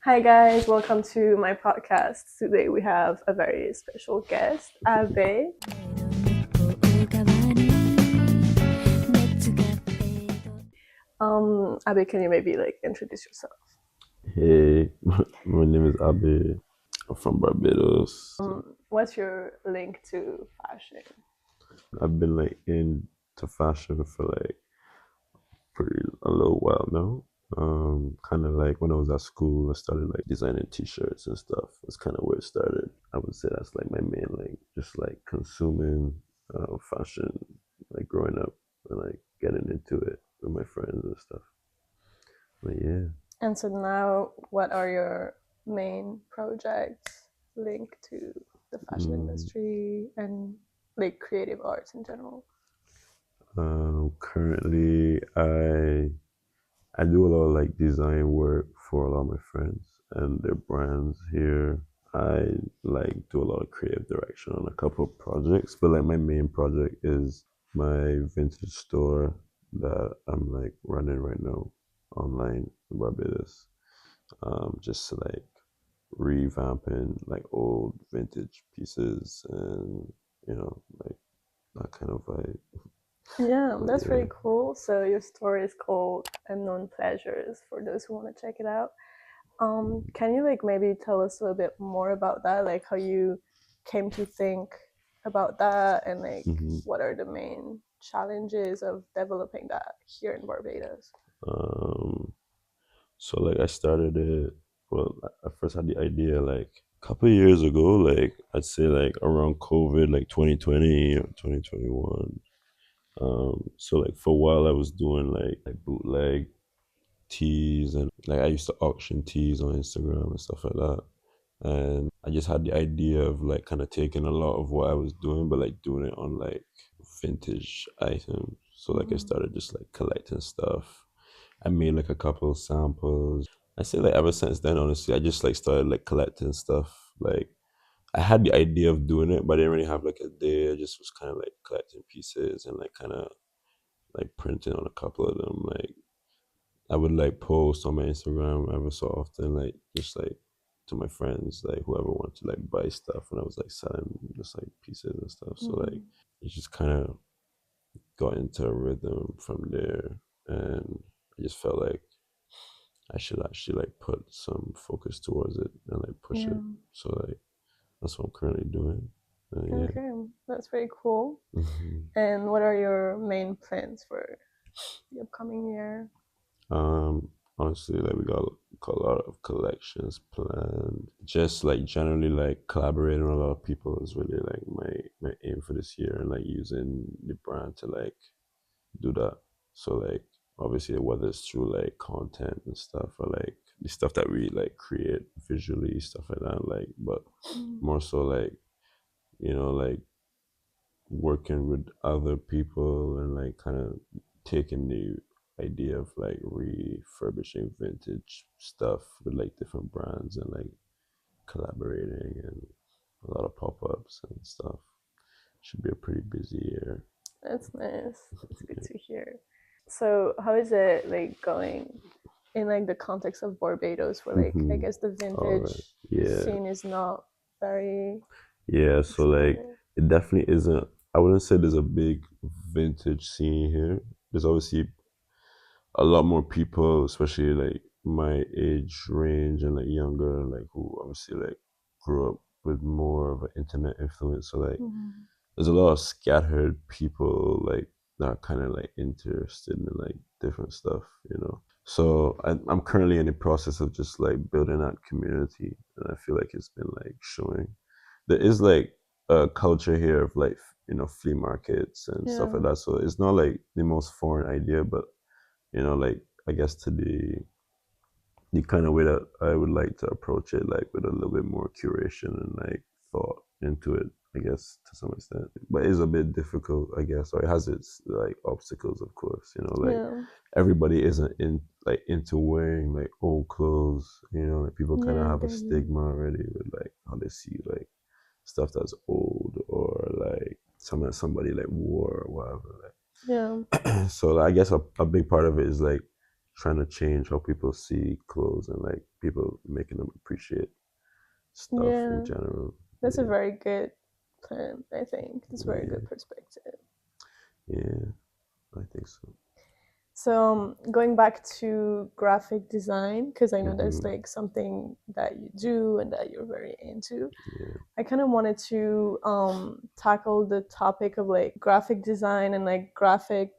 Hi guys, welcome to my podcast. Today we have a very special guest, Abay. Abay, can you maybe introduce yourself? Hey, my name is Abay. I'm from Barbados. What's your link to fashion? I've been into fashion for pretty a little while now. Kind of like when I was at school, I started like designing T-shirts and stuff. That's kind of where it started. I would say that's like my main link, just like consuming fashion, like growing up and like getting into it with my friends and stuff. But yeah. And so now, what are your main projects linked to the fashion industry and like creative arts in general? Currently, I do a lot of like design work for a lot of my friends and their brands here. I like do a lot of creative direction on a couple of projects, but like my main project is my vintage store that I'm like running right now online in Barbados. Just like revamping like old vintage pieces and like that kind of vibe. Yeah, But that's yeah. pretty cool. So your store is called Unknownpleasures for those who want to check it out. Can you like maybe tell us a little bit more about that, like how you came to think about that, and like Mhm. what are the main challenges of developing that here in Barbados? Um, so like I started it. Well, I first had the idea like a couple of years ago. Like I'd say like around COVID, like 2020 or 2021. So like for a while I was doing like bootleg teas and like I used to auction teas on Instagram and stuff like that. And I just had the idea of like kind of taking a lot of what I was doing, but like doing it on like vintage items. So like I Mm-hmm. started just like collecting stuff. I made like a couple of samples. I say like ever since then, honestly, I just like started like collecting stuff. Like I had the idea of doing it, but I didn't really have like a day. I just was kind of like collecting pieces and like kind of like printing on a couple of them. Like I would like post on my Instagram ever so often, like just like to my friends, like whoever wanted to like buy stuff, and I was like selling just like pieces and stuff. So like Mm-hmm. it just kind of got into a rhythm from there, and I just felt like I should actually like put some focus towards it and like push it. Yeah. So like that's what I'm currently doing. Yeah. Okay, that's pretty cool. Mhm. And what are your main plans for the upcoming year? Um, Honestly, like we got a lot of collections planned. Just like generally like collaborating with a lot of people is really like my aim for this year, and like using the brand to like do that. So like obviously whether it's through like content and stuff or like the stuff that we like create visually, stuff like that, like but Mm. more so like, like working with other people and like kind of taking the idea of like refurbishing vintage stuff with like different brands and like collaborating and a lot of pop-ups and stuff. Should be a pretty busy year. That's nice. That's good Yeah. to hear. So how is it like going in like the context of Barbados, where like I Mm-hmm. guess the All right. vintage Yeah. scene is not very Yeah. So like exploded. it definitely isn't. I wouldn't say there's a big vintage scene here. There's obviously a lot more people, especially like my age range and like younger, like who obviously like grew up with more of an internet influence. So like Mm-hmm. there's a lot of scattered people like that are kind of like interested in like different stuff. So I'm currently in the process of just like building that community, and I feel like it's been like showing. There is like a culture here of like flea markets and stuff Yeah. like that. So it's not like the most foreign idea, but like I guess to the kind of way that I would like to approach it, like with a little bit more curation and like thought into it, I guess to some extent. But it's a bit difficult, I guess, or it has its like obstacles, of course. Like Yeah. everybody isn't into wearing like old clothes. Like people kind of Yeah, I have a get you. stigma already with like how they see like stuff that's old or like somebody like wore or whatever. Yeah. So I guess a big part of it is like trying to change how people see clothes and like people making them appreciate stuff in Yeah, general. that's a Yeah, very good plan. I think that's a very yeah, good perspective. yeah. I think so. So going back to graphic design, because I know that's Hmm. like something that you do and that you're very into. Yeah. I kind of wanted to tackle the topic of like graphic design and like graphic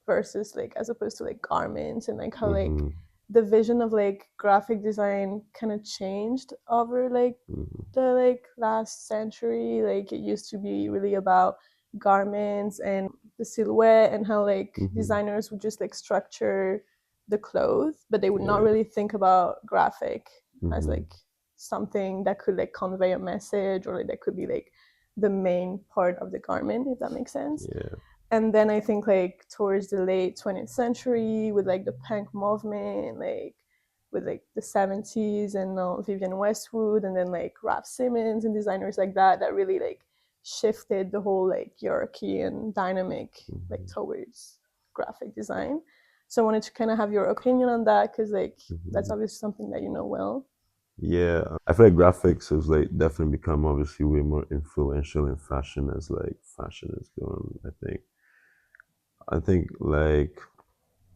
versus like as opposed to like garments and like how like Hmm. the vision of like graphic design kind of changed over like Hmm. the like last century. Like it used to be really about garments and the silhouette and how like Hmm. designers would just like structure the clothes, but they would not Yeah. really think about graphic as Hmm. like something that could like convey a message or like, that could be like the main part of the garment, if that makes sense. Yeah. And then I think like towards the late 20th century with like the punk movement, like with like the 70s and Vivienne Westwood and then like Ralph Simmons and designers like that that really like shifted the whole like hierarchy and dynamic like Hmm. towards graphic design. So I wanted to kind of have your opinion on that because like that's Hmm. obviously something that you know well. Yeah, I feel like graphics has like definitely become obviously way more influential in fashion as like fashion is going. I think like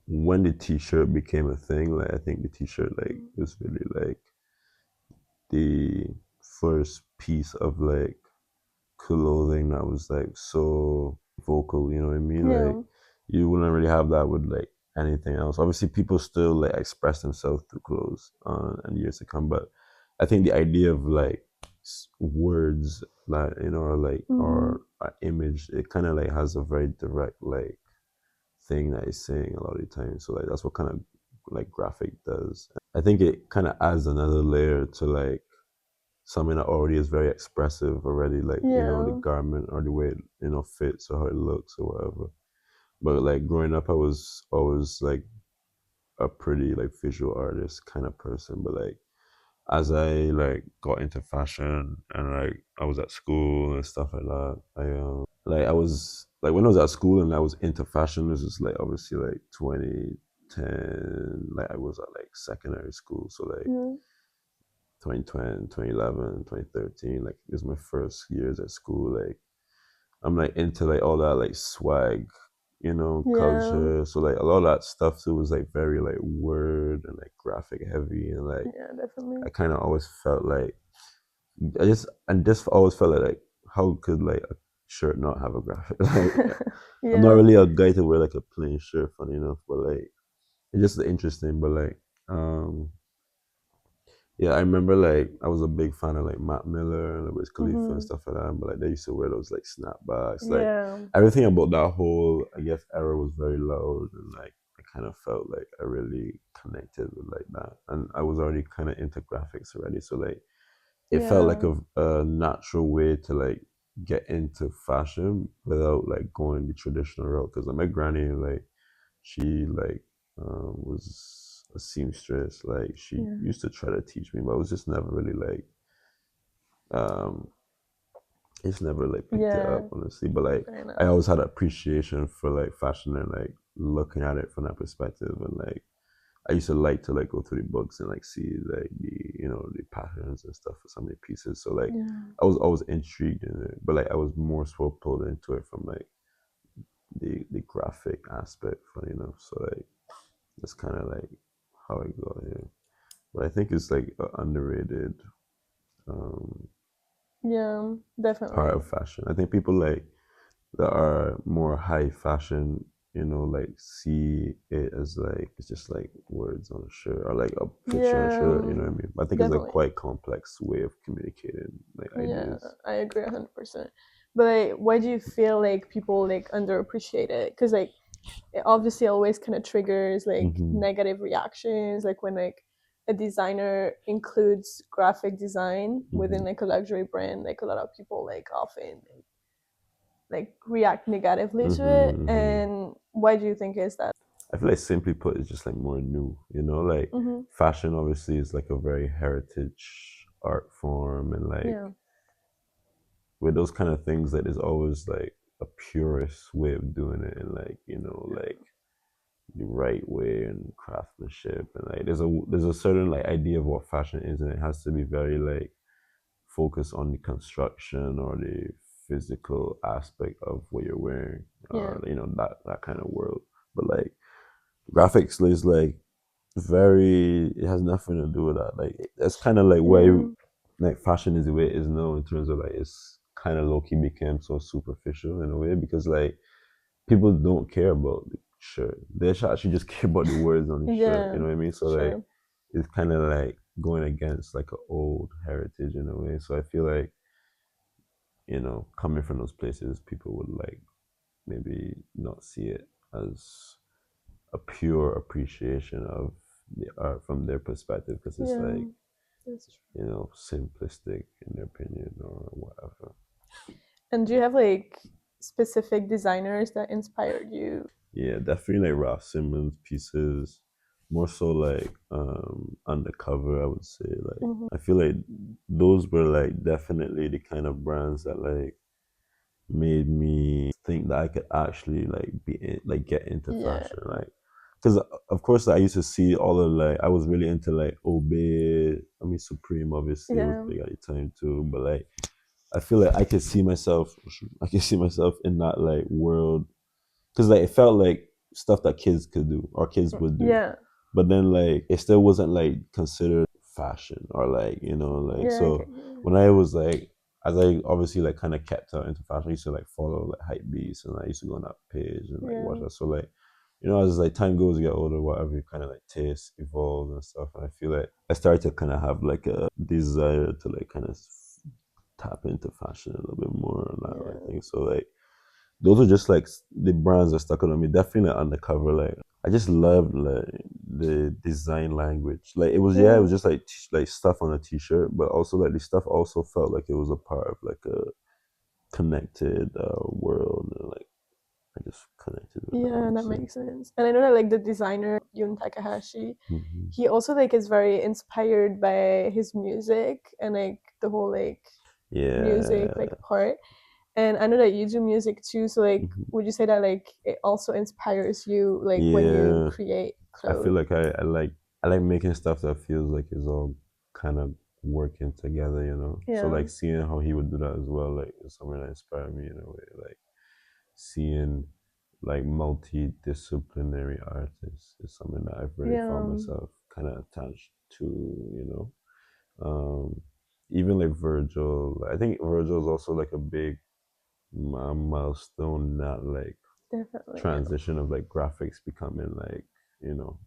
when the t-shirt became a thing, like I think the t-shirt like was really like the first piece of like clothing that was like so vocal, you know what I mean? Like Yeah. you wouldn't really have that with like anything else. Obviously people still like express themselves through clothes and years to come, but I think the idea of like words that you know or like Mm-hmm. or image, it kind of like has a very direct like thing that it's saying a lot of the time. So like that's what kind of like graphic does. I think it kind of adds another layer to like something that already is very expressive already, like you know the Yeah. garment or the way it you know fits or how it looks or whatever. But like growing up, I was always like a pretty like visual artist kind of person. But like as I like got into fashion and like I was at school and stuff like that, I was like when I was at school and I was into fashion, this is like obviously like 2010, like I was at like secondary school, so like Yeah. 2010, 2011, 2013, like it was my first years at school. Like I'm like into like all that like swag, you know, Yeah. culture. So like a lot of that stuff too was like very like word and like graphic heavy and like Yeah, definitely. I kind of always felt like I just always felt like how could like a shirt not have a graphic? Like I'm not Yeah. really a guy to wear like a plain shirt, funny enough, but like it's just interesting. But like um yeah, I remember like I was a big fan of like Matt Miller and Wiz Khalifa and Mm-hmm. stuff like that. But like they used to wear those like snapbacks. Like Yeah. everything about that whole I guess era was very loud and like I kind of felt like I really connected with like that. And I was already kind of into graphics already, so like it felt like Yeah. a natural way to like get into fashion without like going the traditional route. Because like my granny like she like was a seamstress. Like she Yeah. used to try to teach me, but I was just never really like um I just never like picked it up Yeah. honestly. But like Fair I enough. always had appreciation for like fashion and like looking at it from that perspective and like I used to like to like go through the books and like see like the you know the patterns and stuff for some of the pieces. So like Yeah. I was always intrigued in it, but like I was more so pulled into it from like the graphic aspect, funny enough. So like that's kind of like how I got here. But I think it's like an underrated um, Yeah. part Definitely. of fashion. I think people like that are more high fashion, you know, like see it as like it's just like words on a shirt or like a picture on a shirt, you Yeah. know what I mean? But I think it's a Definitely. quite complex way of communicating like Yeah. ideas. I agree 100%. But like, why do you feel like people like underappreciate it? Because like it obviously always kind of triggers like Hmm. negative reactions, like when like a designer includes graphic design within Hmm. like a luxury brand, like a lot of people like often like react negatively to it. Hmm. Hmm. And why do you think is that? I feel like simply put, it's just like more new, you know, like Mm-hmm. fashion obviously is like a very heritage art form and like Yeah. with those kind of things that is always like a purist way of doing it and like, you know, like the right way and craftsmanship, and like there's a certain like idea of what fashion is, and it has to be very like focused on the construction or the physical aspect of what you're wearing, Yeah. or that kind of world. But like graphics is like very, it has nothing to do with that. Like that's kind of like why Yeah. like fashion is the way it is now, in terms of like it's kind of low key became so superficial in a way, because like people don't care about the shirt. They actually just care about the words on the shirt. You Yeah. know what I mean? So like Sure. it's kind of like going against like an old heritage in a way. So I feel like, coming from those places, people would like maybe not see it as a pure appreciation of the art from their perspective, because it's Yeah. like, That's true. simplistic in their opinion or whatever. And do you have like specific designers that inspired you? Yeah, definitely like Ralph Simmons pieces, more so like undercover, I would say. Like Hmm. I feel like those were like definitely the kind of brands that like made me think that I could actually like like get into Yeah. fashion, like because of course I used to see all of like I was really into like Obey. I mean Supreme obviously was Yeah. big at the time too, but like I feel like I could see myself in that like world, because like it felt like stuff that kids could do or kids would do, Yeah. but then like it still wasn't like considered fashion, or like like Yeah. I so get you. when I was like, as I obviously like kind of kept out into fashion, I used to like follow like hype beats, and I used to go on that page and like watch Yeah. that. So like, as like time goes, you get older, whatever, you kind of like taste evolves and stuff, and I feel like I started to kind of have like a desire to like kind of tap into fashion a little bit more and that, like, Yeah. thing. So like those are just like the brands that stuck out on me. Definitely like, undercover. Like I just loved like the design language. Like it was Yeah. just like like stuff on a t-shirt, but also like the stuff also felt like it was a part of like a connected world, and like I just connected with that, I Yeah, would that say. makes sense. And I know that like the designer Yun Takahashi, Hmm. he also like is very inspired by his music and like the whole like music Yeah. like part. And I know that you do music too, so like Hmm. would you say that like it also inspires you like when you Yeah. create I feel clothes? like I like making stuff that feels like it's all kind of working together, So Yeah. like seeing how he would do that as well, like is something that inspired me in a way. Like seeing like multidisciplinary artists is something that I've really found Yeah. myself kind of attached to, you know. Um, Even like Virgil, I think Virgil is also like a big milestone in that like Definitely, yeah. transition of like graphics becoming like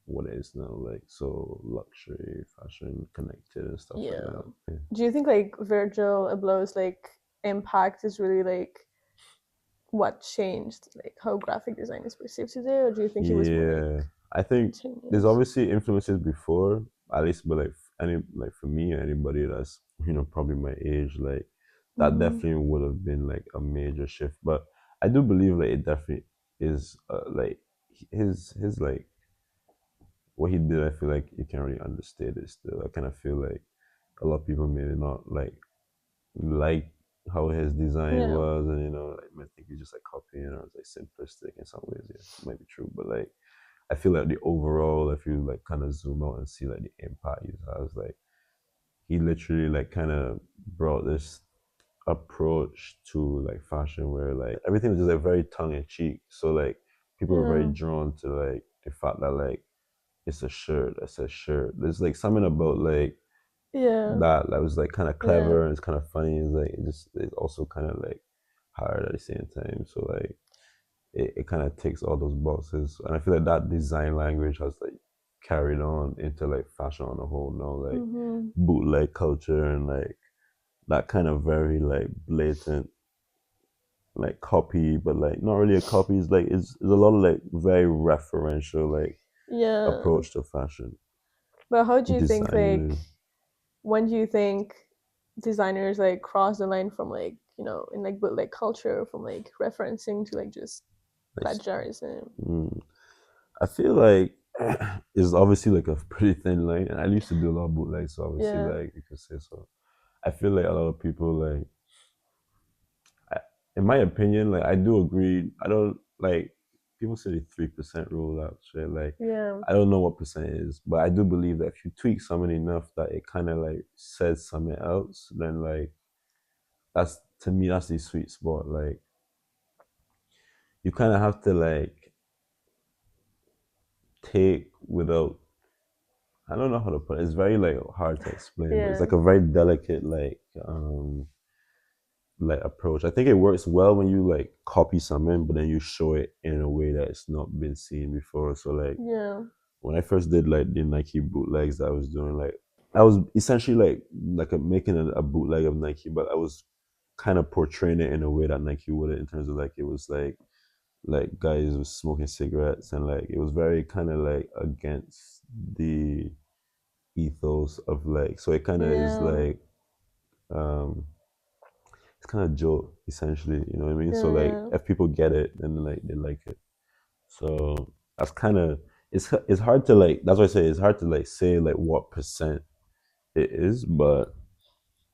what it is now, like so luxury fashion connected and stuff like Yeah. that. Yeah. Do you think like Virgil Abloh's like impact is really like what changed like how graphic design is perceived today, or do you think he was more like Yeah, I think there's continuous? obviously influences before, at least, but like any like for me, anybody that's probably my age, like that Mm-hmm. definitely would have been like a major shift. But I do believe like it definitely is like his like what he did. I feel like you can't really understate it still. I kind of feel like a lot of people maybe not like how his design Yeah. was, and like might think he's just like copying, or it's like simplistic in some ways. Yeah, it might be true, but like I feel like the overall, if you like kind of zoom out and see like the impact he has, like he literally like kind of brought this approach to like fashion where like everything was just like very tongue in cheek. So like people were very Yeah. drawn to like the fact that like it's a shirt, it's a shirt. There's like something about like Yeah. that was like kind of Yeah. clever, and it's kind of funny. It's like it's also kind of like hard at the same time. So like it kind of ticks all those boxes, and I feel like that design language has like carried on into like fashion on a whole now, like Mm-hmm. bootleg culture, and like that kind of very like blatant like copy, but like not really a copy. It's like it's a lot of like very referential like Yeah. approach to fashion But how do you think like design. when do you think designers like cross the line from like in like bootleg culture from like referencing to like just Like, plagiarism? mm, I feel like it's obviously like a pretty thin line, and I used to do a lot of bootlegs, so obviously Yeah. like you could say so. I feel like a lot of people like, I, in my opinion, like I do agree. I don't like. people say the 3% rule out shit. Like Yeah. I don't know what percent it is, but I do believe that if you tweak something enough that it kind of like says something else, then like that's to me that's the sweet spot. Like you kind of have to like take without. I don't know how to put it. It's very like hard to explain, but it's Yeah. like a very delicate like approach. I think it works well when you like copy something, but then you show it in a way that it's not been seen before. So like Yeah. when I first did like the Nike bootlegs that I was doing, like I was essentially making a bootleg of Nike, but I was kind of portraying it in a way that Nike would in terms of like it was like guys was smoking cigarettes and like it was very kind of like against the ethos of like so it kind of is Yeah. like um it's kind of joke essentially, you know what I mean? So Yeah. like Yeah. if people get it, then like they like it. So that's kind of it's hard to like that's why I say it's hard to like say like what percent it is, but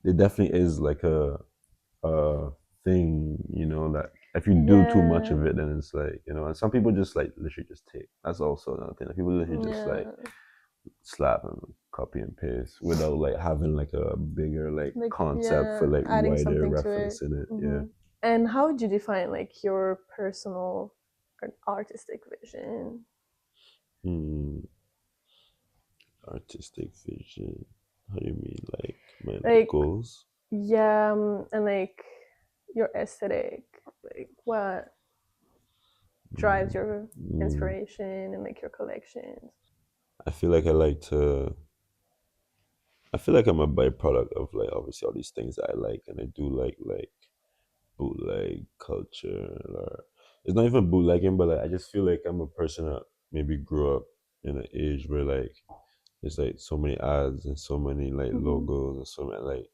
it definitely is like a thing, you know, that if you do too much Yeah. of it, then it's like you know, and some people just like literally just take. That's also another thing. Like, people literally just like Yeah. slap and copy and paste without like having like a bigger like Like, concept for yeah, like adding why they're something to it. referencing it. Yeah. And how would you define like your personal artistic vision? Hmm. Artistic vision. How do you mean? Like my like Like, goals? yeah, and like your aesthetic, like what drives your Mm. inspiration and like your collections. I feel like I like to. I feel like I'm a byproduct of like obviously all these things that I like, and I do like bootleg culture, or it's not even bootlegging, but like I just feel like I'm a person that maybe grew up in an age where like there's like so many ads and so many like Mm-hmm. logos and so many like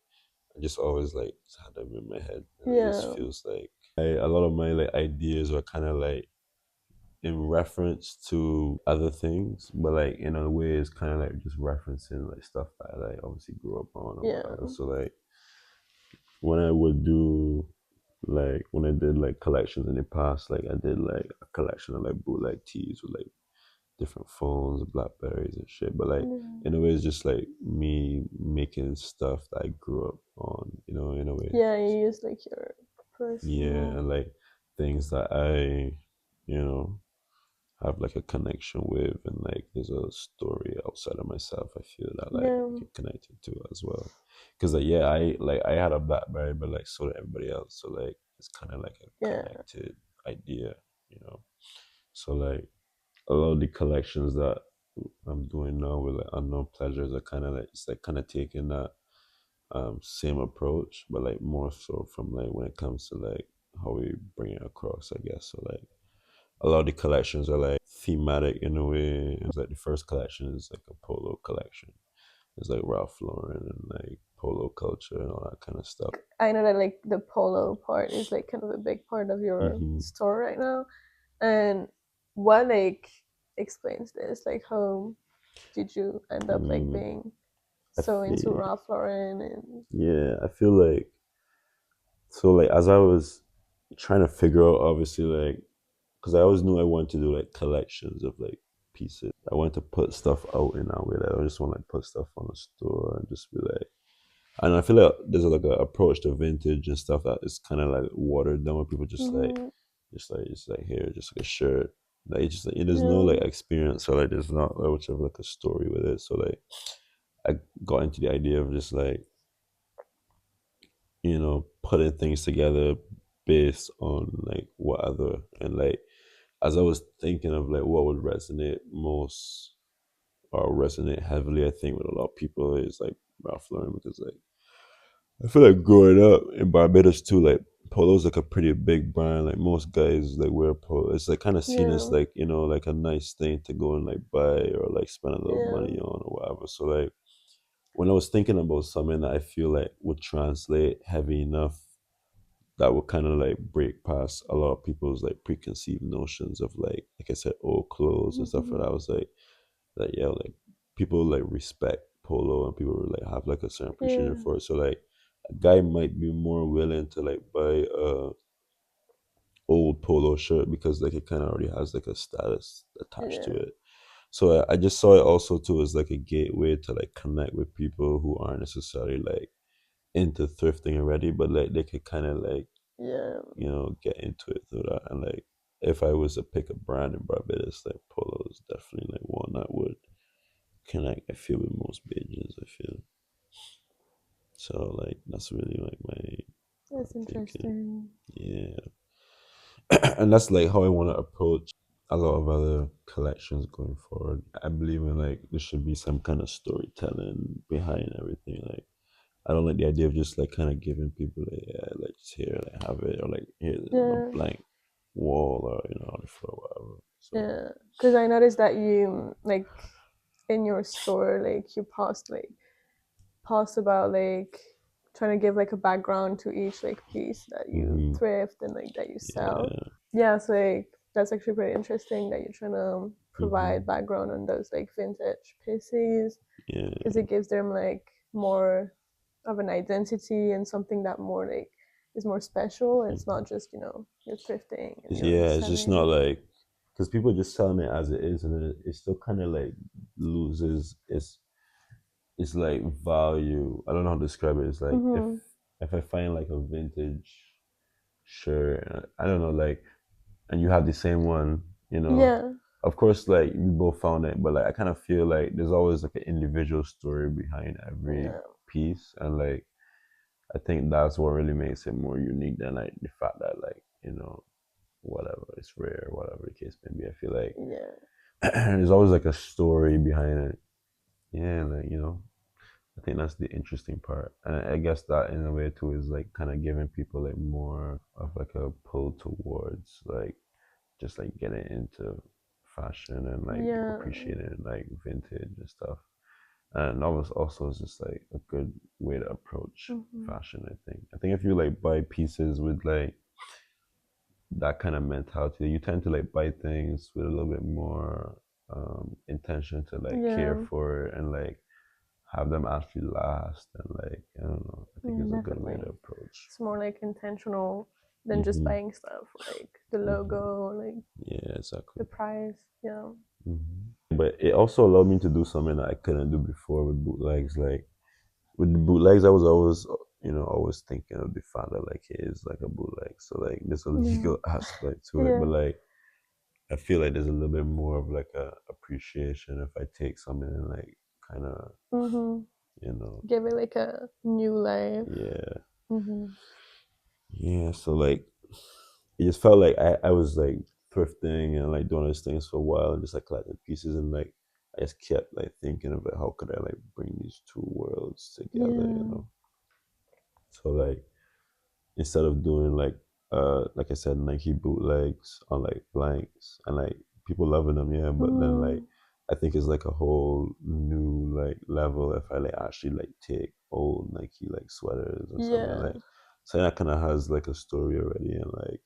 I just always like had them in my head, and it just Yeah. feels like a lot of my like ideas are kind of like in reference to other things, but like in a way it's kind of like just referencing like stuff that I like obviously grew up on or Yeah. whatever. So like when I would do like when I did like collections in the past, like I did like a collection of like bootleg tees with like different phones, Blackberries and shit. But like Yeah. in a way, it's just like me making stuff that I grew up on, you know, in a way. Yeah, you use like your Yeah, personal. and like things that I, you know, have like a connection with, and like there's a story outside of myself. I feel that like I Yeah. can connect it to as well, because like yeah, I had a BlackBerry, but like so did everybody else. So like it's kind of like a Yeah. connected idea, you know. So like a lot of the collections that I'm doing now with like Unknown Pleasures are kind of like it's like kind of taking that same approach, but like more so from like when it comes to like how we bring it across, I guess. So like a lot of the collections are like thematic in a way. It's like the first collection is like a polo collection. It's like Ralph Lauren and like polo culture and all that kind of stuff. I know that like the polo part is like kind of a big part of your Hmm. store right now. And what like explains this? Like how did you end up like Mm, being I so into feel Ralph Lauren and yeah, I feel like so like as I was trying to figure out obviously like because I always knew I wanted to do like collections of like pieces. I wanted to put stuff out in that way. Like I just want to like put stuff on the store and just be like. And I feel like there's like an approach to vintage and stuff that is kind of like watered down. Where people mm-hmm. just like here, just like a shirt. Like it's just like there's no Yeah. like experience or like there's not like much of like a story with it. So like I got into the idea of just like you know putting things together based on like what other and like as I was thinking of like what would resonate most or resonate heavily, I think with a lot of people is like Ralph Lauren because like I feel like growing up in Barbados too, like polo's like a pretty big brand. Like most guys like wear polo. It's like kind of seen as Yeah. like you know like a nice thing to go and like buy or like spend a little Yeah. money on or whatever. So like when I was thinking about something that I feel like would translate heavy enough that would kind of like break past a lot of people's like preconceived notions of like I said old clothes and stuff like Mm-hmm. that. I was like yeah like people like respect polo and people like have like a certain appreciation Yeah. for it. So like a guy might be more willing to like buy a old polo shirt because like it kind of already has like a status attached to Yeah. it. So I just saw it also too as like a gateway to like connect with people who aren't necessarily like into thrifting already, but like they could kind of like, Yeah. you know, get into it through that. And like if I was to pick a brand in Barbados, like polo is definitely like one that would connect, I feel, with most Bajans, I feel. So like that's really like my That's thinking. interesting. Yeah. And that's like how I want to approach a lot of other collections going forward. I believe in like there should be some kind of storytelling behind everything. Like I don't like the idea of just like kind of giving people like, yeah, like just here, like have it, or like here's a Yeah. blank wall, or you know, on the floor, whatever. So Yeah. Because I noticed that you like in your store, like you post about like trying to give like a background to each like piece that you hmm thrift and like that you sell. yeah, Yeah, so like that's actually pretty interesting that you're trying to hmm provide background on those like vintage pieces because yeah, it gives them like more of an identity and something that more like is more special. And it's hmm not just you're thrifting and you're yeah. It's just selling. not like because people are just selling it as it is, and it still kind of like loses its like value. I don't know how to describe it. It's like Mm-hmm. if I find like a vintage shirt, I don't know, like, and you have the same one, you know, Yeah, of course, like we both found it, but like I kind of feel like there's always like an individual story behind every yeah, piece, and like I think that's what really makes it more unique than like the fact that like you know whatever it's rare, whatever the case may be. I feel like yeah. there's always like a story behind it. Yeah, like you know, I think that's the interesting part, and I guess that in a way too is like kind of giving people like more of like a pull towards like just like getting into fashion and like Yeah. appreciating like vintage and stuff. And that was also just like a good way to approach Mm-hmm. fashion. I think if you like buy pieces with like that kind of mentality, you tend to like buy things with a little bit more intention to like care Yeah. for it and like have them actually last, and like I don't know, I think Yeah, it's a good way definitely. to approach. It's more like intentional than just hmm buying stuff, like the hmm logo, like Yeah, the exactly. price. Yeah. But it also allowed me to do something that I couldn't do before with bootlegs. Like with the bootlegs, I was always, you know, always thinking of the fact that like it is like a bootleg, so like there's a Yeah. legal aspect to it. Yeah. But like I feel like there's a little bit more of like a appreciation if I take something and like kind of, Mm-hmm. you know, Give it like a new life. yeah, Mm-hmm. yeah. So like it just felt like I was like thrifting and like doing these things for a while and just like collecting pieces, and like I just kept like thinking about how could I like bring these two worlds together, you Yeah. know? So like instead of doing like I said, Nike bootlegs on like blanks and like people loving them, yeah, but then like Mm-hmm. I think it's like a whole new like level if I like actually like take old Nike like sweaters or something Yeah. like so that kind of has like a story already, and like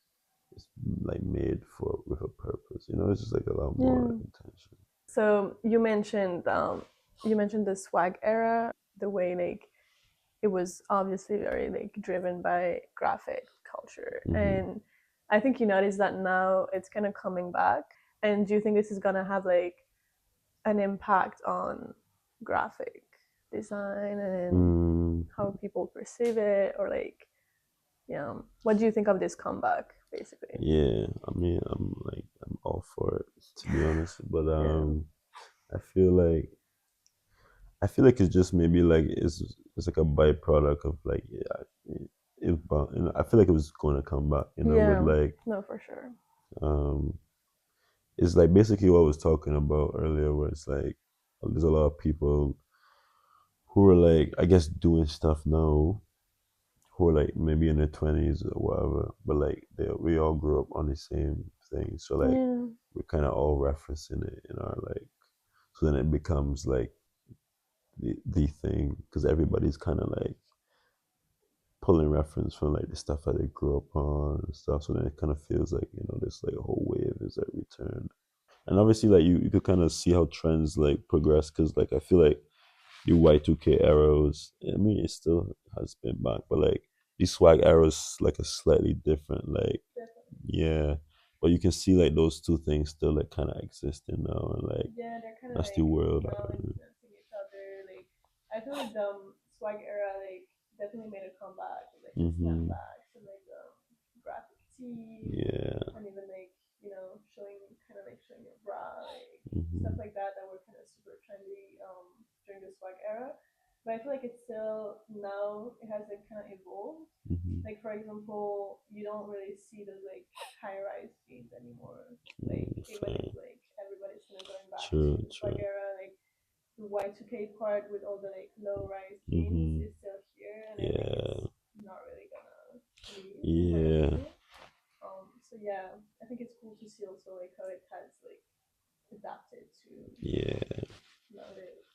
it's like made for with a purpose. You know, it's just like a lot more Yeah. intention. So you mentioned the swag era, the way like it was obviously very like driven by graphic culture. hmm And I think you notice that now it's kind of coming back. And do you think this is gonna have like an impact on graphic design and Mm, how people perceive it, or like, what do you think of this comeback basically? yeah, I mean, I'm all for it to be honest, but Yeah. I feel like I feel like it's just maybe like it's like a byproduct of like yeah, you know, I feel like it was going to come back, you know, with Yeah. like No, for sure. um, it's like basically what I was talking about earlier, where it's like there's a lot of people who are like I guess doing stuff now who are like maybe in their 20s or whatever, but like we all grew up on the same thing, so like Yeah. we're kind of all referencing it in our like, so then it becomes like the thing because everybody's kind of like pulling reference from like the stuff that they grew up on and stuff. So then it kind of feels like you know this like whole wave is like returned, and obviously like you could kind of see how trends like progress because like I feel like the Y2K arrows. I mean, it still has been back, but like these swag arrows like a slightly different like Yeah, but you can see like those two things still like kind of existing now, and like Yeah, they're kind of that's the like world. now influencing each other. Like I feel like the swag era like definitely made a comeback with like the Mm-hmm. snapbacks and like the graphic tees Yeah. and even like showing kind of like showing your bra like stuff Mm-hmm. like that were kind of super trendy during the swag era. But I feel like it's still now it has like kind of evolved. Mm-hmm. Like for example, you don't really see those like high rise jeans anymore. Like even if Fair. like everybody's kind of going back to True. the swag True. era, like the Y2K part with all the like low rise jeans Mm-hmm. is still here, and I think it's Yeah. not really gonna leave, in my Yeah. opinion. So yeah, I think it's cool to see also like how it has like adapted to Yeah. nowadays.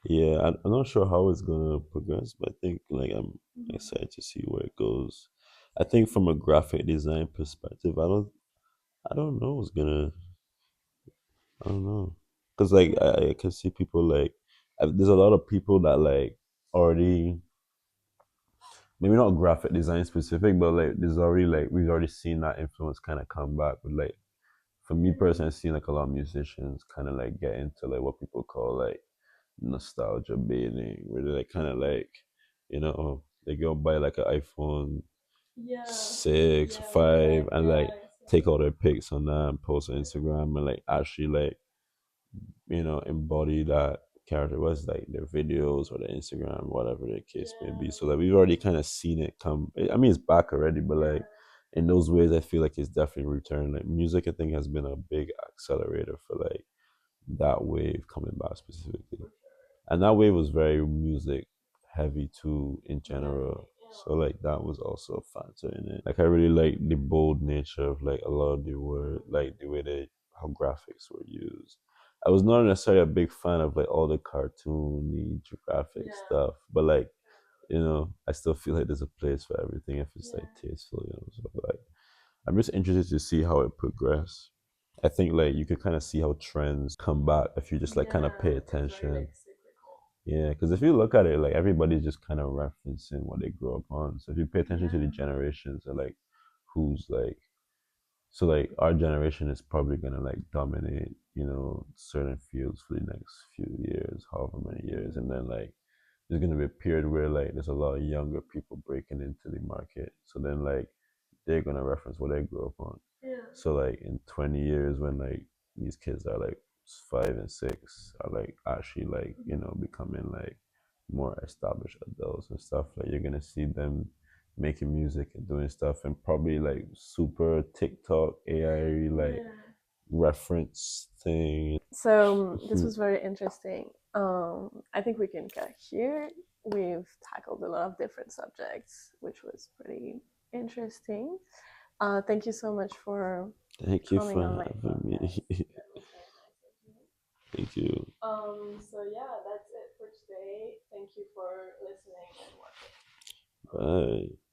Yeah. I'm not sure how it's gonna progress, but I think like I'm Mm-hmm. excited to see where it goes. I think from a graphic design perspective, I don't know what's gonna I don't know, cause like Yeah. I can see people like there's a lot of people that like already maybe not graphic design specific, but like there's already like we've already seen that influence kind of come back with like for me personally, I've seen like a lot of musicians kind of like get into like what people call like nostalgia baiting, where they like kind of like they go buy like an iPhone Yeah. 6, Yeah. With the 5, and yeah, like I saw take all that. their pics on that and post on Instagram and like actually like embody that character was like their videos or their Instagram, whatever the case may be. Yeah. So like we've already kind of seen it come. I mean, it's back already, but Yeah. like in those ways, I feel like it's definitely returned. Like music, I think has been a big accelerator for like that wave coming back specifically, For sure. and that wave was very music heavy too in Definitely. general. So Yeah. like that was also a factor in it. Like I really like the bold nature of like a lot of the word, like the way they how graphics were used. I was not necessarily a big fan of like all the cartoony graphic Yeah. stuff, but like I still feel like there's a place for everything if it's like Yeah. tasteful. So like I'm just interested to see how it progresses. I think like you could kind of see how trends come back if you just like kind of Yeah. pay It's very attention. like cyclical. Yeah, because if you look at it, like everybody's just kind of referencing what they grew up on. So if you pay attention to the Yeah. generations, or like who's like, so like our generation is probably gonna like dominate, certain fields for the next few years, however many years, and then like there's gonna be a period where like there's a lot of younger people breaking into the market. So then like they're gonna reference what they grew up on. Yeah. So like in 20 years when like these kids are like 5 and 6 are like actually like, becoming like more established adults and stuff, like you're gonna see them making music and doing stuff and probably like super TikTok AI like Yeah. reference thing. So this was very interesting. I think we can cut here. We've tackled a lot of different subjects, which was pretty interesting. Thank you so much for Thank you coming for on my having podcast. me. It was very nice of you. Thank you. So yeah, that's it for today. Thank you for listening and watching. Bye.